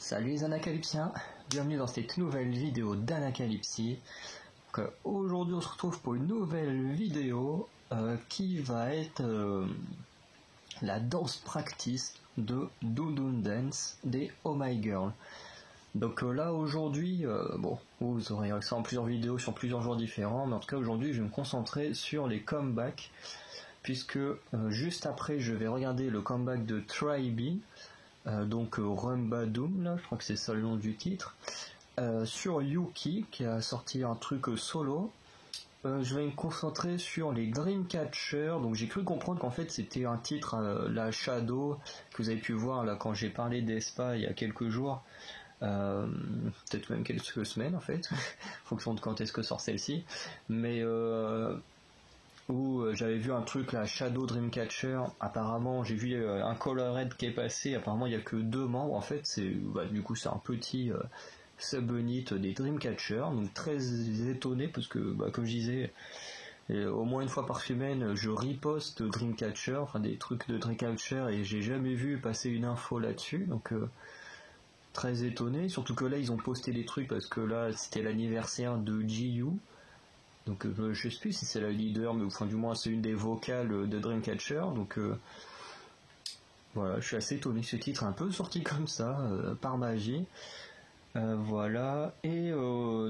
Salut les Anacalypsiens, bienvenue dans cette nouvelle vidéo d'Anacalypsie. Aujourd'hui on se retrouve pour une nouvelle vidéo qui va être la danse practice de Dun Dun Dance des Oh My Girl. Donc là aujourd'hui, vous aurez accès en plusieurs vidéos sur plusieurs jours différents, mais en tout cas aujourd'hui je vais me concentrer sur les comebacks, puisque juste après je vais regarder le comeback de Tribe. Donc Rumba Doom, là, je crois que c'est ça le nom du titre, sur Yuki qui a sorti un truc solo. Je vais me concentrer sur les Dreamcatcher. Donc j'ai cru comprendre qu'en fait c'était un titre, la Shadow, que vous avez pu voir là quand j'ai parlé d'Espa il y a quelques jours, peut-être même quelques semaines en fait, en fonction de quand est-ce que sort celle-ci, mais où j'avais vu un truc là, Shadow Dreamcatcher. Apparemment j'ai vu un Colored qui est passé, apparemment il n'y a que 2 membres en fait, du coup c'est un petit subunit des Dreamcatcher, donc très étonné parce que comme je disais, au moins une fois par semaine je reposte Dreamcatcher, enfin des trucs de Dreamcatcher, et j'ai jamais vu passer une info là-dessus, donc très étonné, surtout que là ils ont posté des trucs parce que là c'était l'anniversaire de GU. Donc je sais plus si c'est la leader, mais enfin du moins c'est une des vocales de Dreamcatcher, donc voilà, je suis assez étonné que ce titre est un peu sorti comme ça, par magie. Voilà, et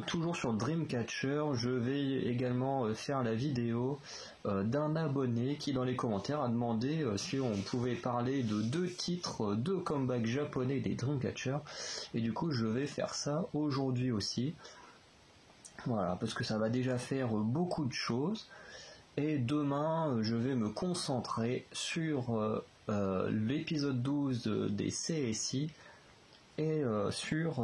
toujours sur Dreamcatcher, je vais également faire la vidéo d'un abonné qui dans les commentaires a demandé si on pouvait parler de 2 titres, 2 comebacks japonais des Dreamcatcher, et du coup je vais faire ça aujourd'hui aussi. Voilà, parce que ça va déjà faire beaucoup de choses, et demain je vais me concentrer sur l'épisode 12 des CSI et sur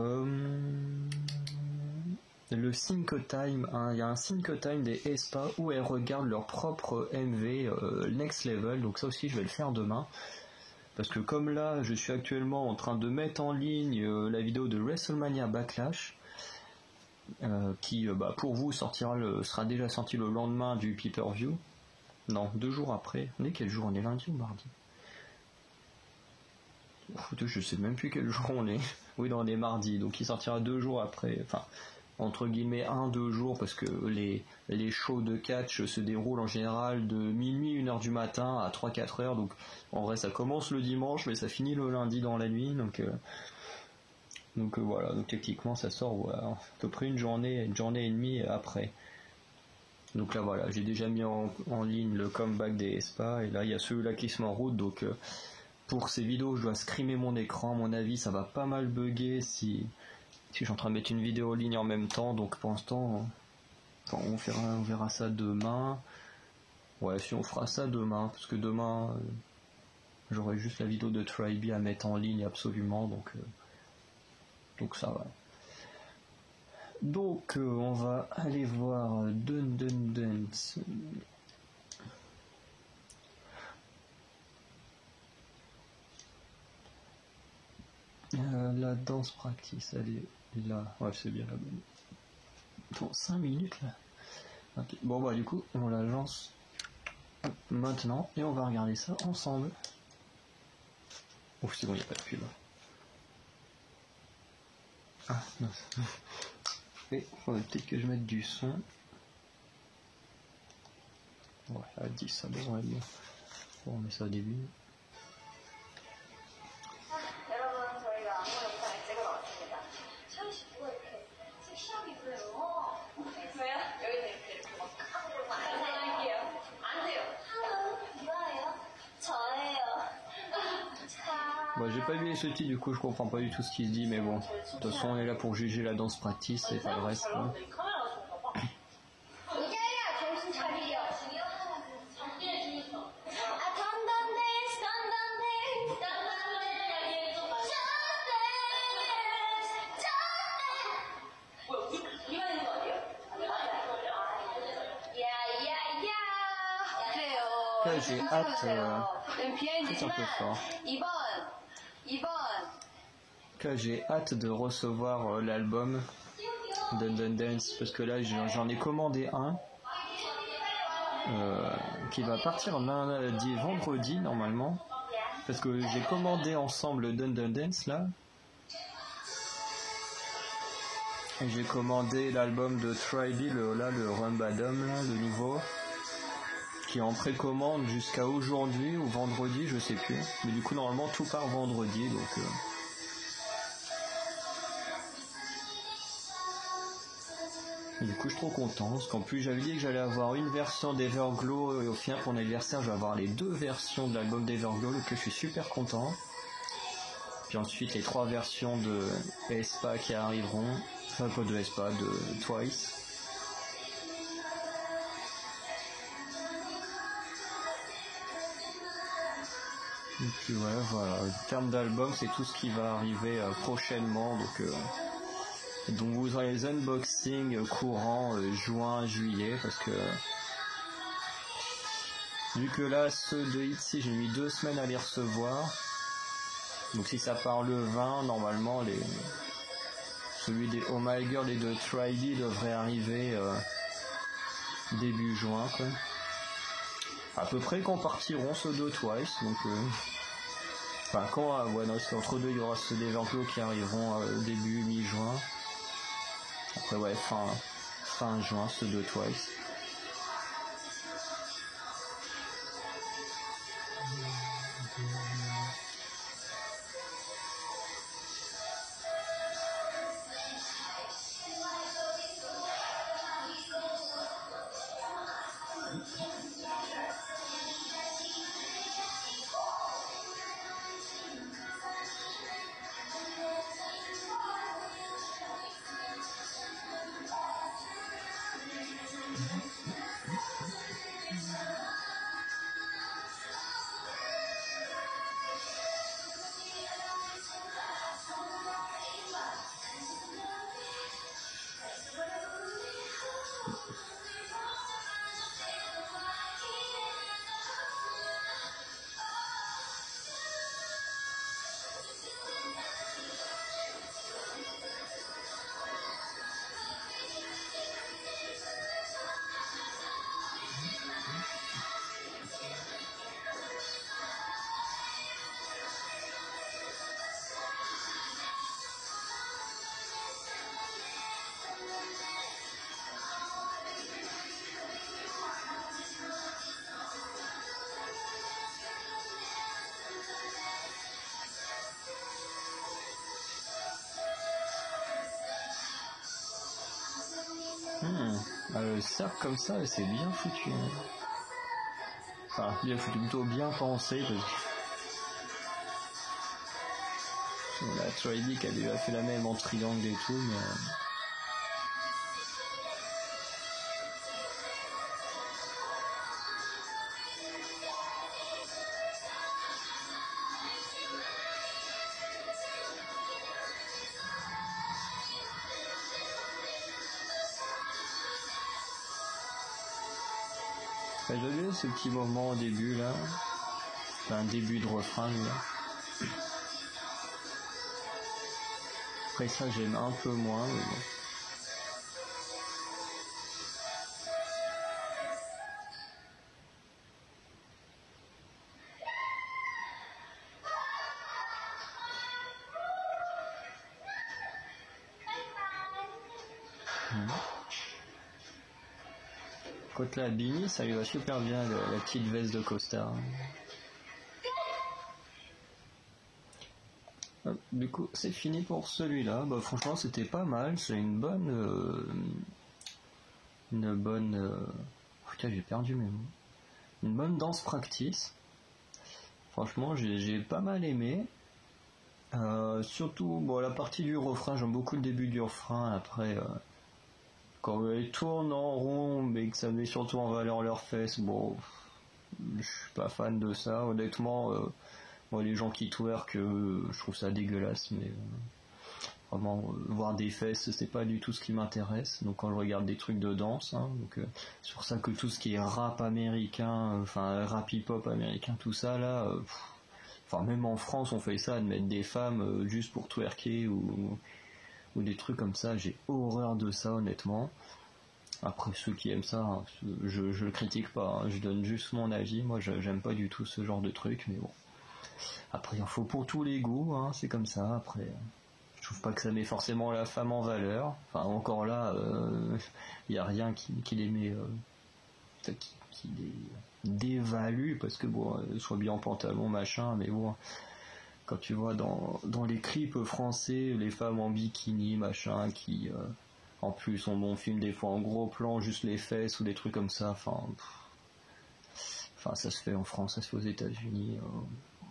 le Sync Time. Il y a un Sync Time des Espa où elles regardent leur propre MV Next Level, donc ça aussi je vais le faire demain, parce que comme là je suis actuellement en train de mettre en ligne la vidéo de WrestleMania Backlash, qui pour vous sera déjà sorti le lendemain du pay-per-view. Non, 2 jours après. On est quel jour? On est lundi ou mardi? Je sais même plus quel jour on est. Oui, on est mardi, donc il sortira 2 jours après, enfin entre guillemets 1-2 jours, parce que les shows de catch se déroulent en général de minuit 1h du matin à 3-4 heures, donc en vrai ça commence le dimanche mais ça finit le lundi dans la nuit, donc voilà, donc techniquement ça sort à peu près une journée et demie après. Donc là voilà, j'ai déjà mis en ligne le comeback des Espa, et là il y a ceux-là qui sont en route, donc pour ces vidéos je dois screamer mon écran, à mon avis ça va pas mal bugger si je suis en train de mettre une vidéo en ligne en même temps, donc pour l'instant on verra ça demain. Ouais, si on fera ça demain, parce que demain j'aurai juste la vidéo de Tribe à mettre en ligne absolument, donc ça va. Donc on va aller voir Dun Dun Dance. La danse practice, elle est là. Ouais, c'est bien la bonne. Dans 5 minutes là. Okay. Bon du coup on la lance maintenant et on va regarder ça ensemble. Ouf, c'est bon, il n'y a pas de pub. Ah non. Et faudrait peut-être que je mette du son. Ouais, à 10 ça devrait être bien. Bon, on met ça au début. J'ai pas vu les sous-titres, du coup je comprends pas du tout ce qui se dit, mais bon, de toute façon on est là pour juger la danse practice et pas le reste. Hein. Là j'ai hâte, c'est un peu fort. Là j'ai hâte de recevoir l'album Dun Dun Dance, parce que là j'en ai commandé un qui va partir vendredi normalement, parce que j'ai commandé ensemble Dun Dun Dance là, Et j'ai commandé l'album de Tribe, le Rumbadum, là, le nouveau, qui est en précommande jusqu'à aujourd'hui ou vendredi, je sais plus. Mais du coup, normalement, tout part vendredi, donc... Et du coup, je suis trop content, parce qu'en plus, j'avais dit que j'allais avoir une version d'Everglow, et au final, pour mon anniversaire, je vais avoir les 2 versions de l'album d'Everglow, donc je suis super content. Puis ensuite, les 3 versions de aespa qui arriveront, enfin, pas de aespa, de Twice. Et puis voilà, en termes d'album, c'est tout ce qui va arriver prochainement, donc vous aurez les unboxings courants juin, juillet, parce que vu que là, ceux de Itzy, j'ai mis 2 semaines à les recevoir, donc si ça part le 20, normalement, celui des Oh My Girl et de Tribe devrait arriver début juin, quoi. À peu près quand partiront ceux de Twice, donc enfin quand ouais non, c'est entre deux, il y aura ceux d'Everglow qui arriveront début mi-juin. Après ouais fin juin ceux de Twice. Le cercle comme ça, c'est bien foutu. Hein. Enfin, bien foutu, plutôt bien pensé, parce que la Tribe qui a déjà fait la même en triangle et tout, mais... J'avais bien ce petit moment au début là, enfin début de refrain là. Après ça j'aime un peu moins, mais bon. Côté la Bini, ça lui va super bien la petite veste de costard. Du coup, c'est fini pour celui-là. Bah, franchement, c'était pas mal. C'est une bonne... Putain, j'ai perdu mes mots. Une bonne danse practice. Franchement, j'ai pas mal aimé. Surtout, bon, la partie du refrain, j'aime beaucoup le début du refrain. Après, quand elles tournent en rond, mais que ça met surtout en valeur leurs fesses, bon, je suis pas fan de ça. Honnêtement, moi, les gens qui twerk, je trouve ça dégueulasse, mais vraiment, voir des fesses, c'est pas du tout ce qui m'intéresse. Donc quand je regarde des trucs de danse, hein, donc c'est pour ça que tout ce qui est rap américain, enfin rap hip-hop américain, tout ça là, enfin même en France on fait ça, de mettre des femmes juste pour twerker ou des trucs comme ça. J'ai horreur de ça honnêtement. Après ceux qui aiment ça, hein, je le critique pas, hein, je donne juste mon avis. Moi j'aime pas du tout ce genre de truc, mais bon. Après il en faut pour tous les goûts, hein, c'est comme ça. Après. Je Je trouve pas que ça met forcément la femme en valeur. Enfin, encore là, y a rien qui les met, qui les dévalue, parce que bon, soit bien en pantalon, machin, mais bon, quand tu vois dans les clips français, les femmes en bikini, machin, qui, en plus, on filme des fois en gros plan, juste les fesses ou des trucs comme ça, enfin, ça se fait en France, ça se fait aux États-Unis.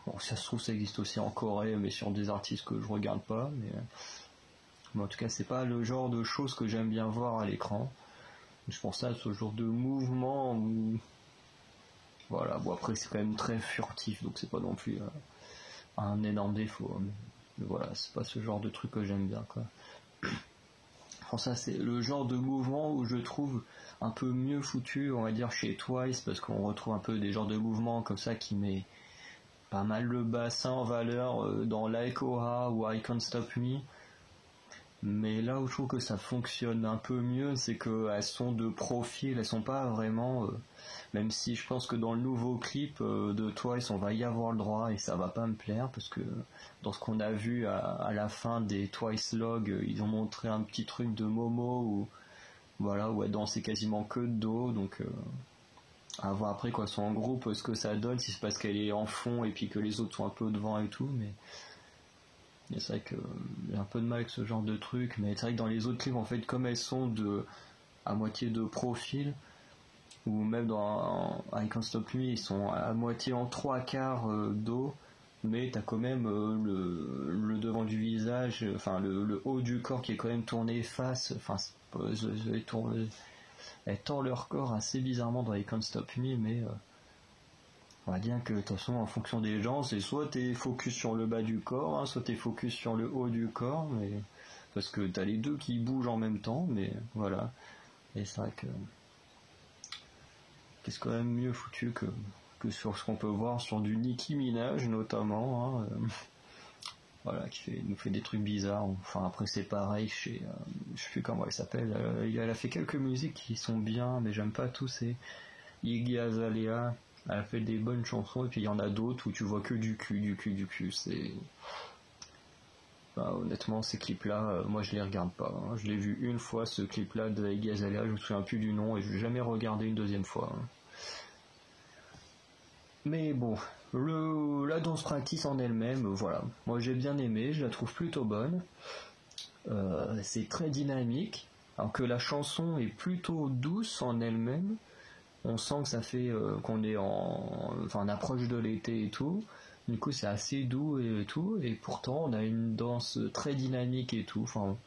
Bon, ça se trouve, ça existe aussi en Corée, mais sur des artistes que je regarde pas. Mais en tout cas, c'est pas le genre de choses que j'aime bien voir à l'écran. Je pense à ce genre de mouvement où... Voilà, bon après c'est quand même très furtif, donc c'est pas non plus un énorme défaut. Mais voilà, c'est pas ce genre de truc que j'aime bien, quoi. Enfin, ça c'est le genre de mouvement où je trouve un peu mieux foutu, on va dire, chez Twice, parce qu'on retrouve un peu des genres de mouvements comme ça qui met pas mal le bassin en valeur dans Like Aura ou I Can't Stop Me. Mais là où je trouve que ça fonctionne un peu mieux, c'est qu'elles sont de profil, elles sont pas vraiment... même si je pense que dans le nouveau clip de Twice, on va y avoir le droit et ça va pas me plaire, parce que dans ce qu'on a vu à la fin des Twice Log, ils ont montré un petit truc de Momo où, voilà, où elle dansait quasiment que de dos, donc... à voir après quoi, sont en groupe, ce que ça donne, si c'est parce qu'elle est en fond et puis que les autres sont un peu devant et tout, mais c'est vrai que j'ai un peu de mal avec ce genre de truc, mais c'est vrai que dans les autres clips, en fait, comme elles sont à moitié de profil, ou même dans I Can't Stop Me, ils sont à moitié en trois quarts dos, mais t'as quand même le devant du visage, enfin le haut du corps qui est quand même tourné face, enfin elles tordent leur corps assez bizarrement dans I Can't Stop Me, mais on va dire que de toute façon en fonction des gens, c'est soit t'es focus sur le bas du corps, hein, soit t'es focus sur le haut du corps, mais parce que t'as les deux qui bougent en même temps, mais voilà. Et c'est vrai que c'est quand même mieux foutu que sur ce qu'on peut voir sur du Nicki Minaj notamment, hein, voilà, nous fait des trucs bizarres. Enfin après c'est pareil chez, je sais plus comment elle s'appelle, elle a fait quelques musiques qui sont bien, mais j'aime pas tous. C'est Iggy Azalea, elle a fait des bonnes chansons, et puis il y en a d'autres où tu vois que du cul, c'est... Bah, honnêtement, ces clips-là, moi je les regarde pas, hein. Je l'ai vu une fois, ce clip-là de Iggy Azalea, je me souviens plus du nom, et je vais jamais regarder une deuxième fois, hein. Mais bon, la danse practice en elle-même, voilà. Moi j'ai bien aimé, je la trouve plutôt bonne. C'est très dynamique, alors que la chanson est plutôt douce en elle-même. On sent que ça fait qu'on est en approche de l'été et tout. Du coup c'est assez doux et tout, et pourtant on a une danse très dynamique et tout. Enfin,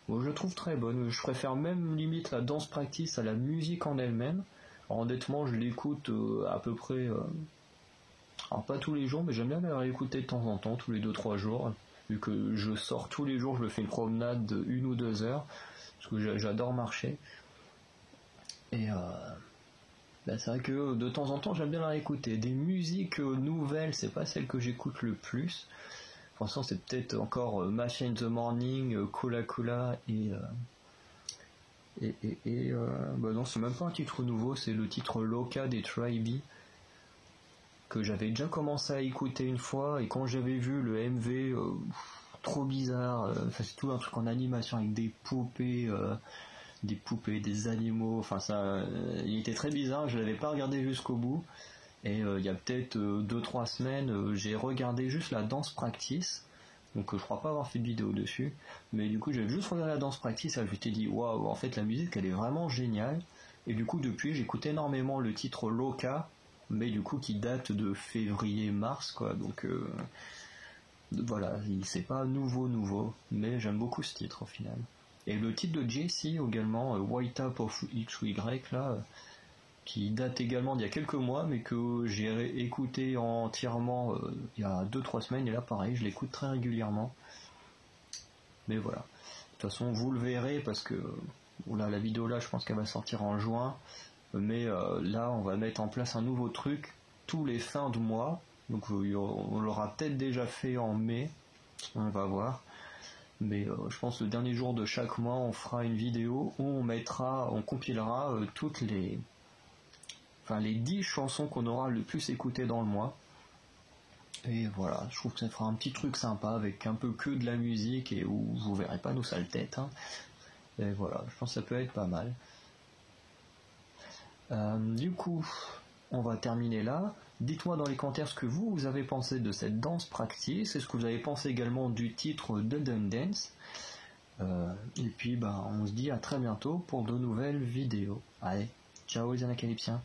moi, je la trouve très bonne. Je préfère même limite la danse practice à la musique en elle-même. Alors, honnêtement, je l'écoute à peu près, alors pas tous les jours, mais j'aime bien la réécouter de temps en temps, tous les 2-3 jours. Vu que je sors tous les jours, je me fais une promenade de 1 ou 2 heures, parce que j'adore marcher. Et c'est vrai que de temps en temps j'aime bien la réécouter. Des musiques nouvelles, c'est pas celle que j'écoute le plus. Franchement, c'est peut-être encore Masha in the Morning, Cola Cola bah non, c'est même pas un titre nouveau, c'est le titre Loca des Tribe, que j'avais déjà commencé à écouter une fois, et quand j'avais vu le MV, trop bizarre, c'est tout un truc en animation avec des poupées, des animaux, enfin ça, il était très bizarre, je l'avais pas regardé jusqu'au bout, et il y a peut-être 2-3 semaines, j'ai regardé juste la danse practice, donc je crois pas avoir fait de vidéo dessus, mais du coup j'avais juste regardé la danse practice, et je m'étais dit waouh, en fait la musique elle est vraiment géniale, et du coup depuis j'écoute énormément le titre Loca, mais du coup qui date de février-mars, quoi, donc voilà, c'est pas nouveau, mais j'aime beaucoup ce titre au final. Et le titre de Jessie également, White Up of X ou Y là, qui date également d'il y a quelques mois, mais que j'ai écouté entièrement il y a 2-3 semaines, et là pareil, je l'écoute très régulièrement. Mais voilà. De toute façon, vous le verrez, parce que là, la vidéo là, je pense qu'elle va sortir en juin, mais là, on va mettre en place un nouveau truc tous les fins de mois, donc on l'aura peut-être déjà fait en mai, on va voir. Mais je pense que le dernier jour de chaque mois, on fera une vidéo où on compilera toutes les 10 chansons qu'on aura le plus écoutées dans le mois. Et voilà, je trouve que ça fera un petit truc sympa avec un peu que de la musique et où vous verrez pas nos sales têtes. Hein. Et voilà, je pense que ça peut être pas mal. Du coup, on va terminer là. Dites-moi dans les commentaires ce que vous avez pensé de cette danse practice et ce que vous avez pensé également du titre de Dance. Et puis on se dit à très bientôt pour de nouvelles vidéos. Allez, ciao les Anacalypsiens.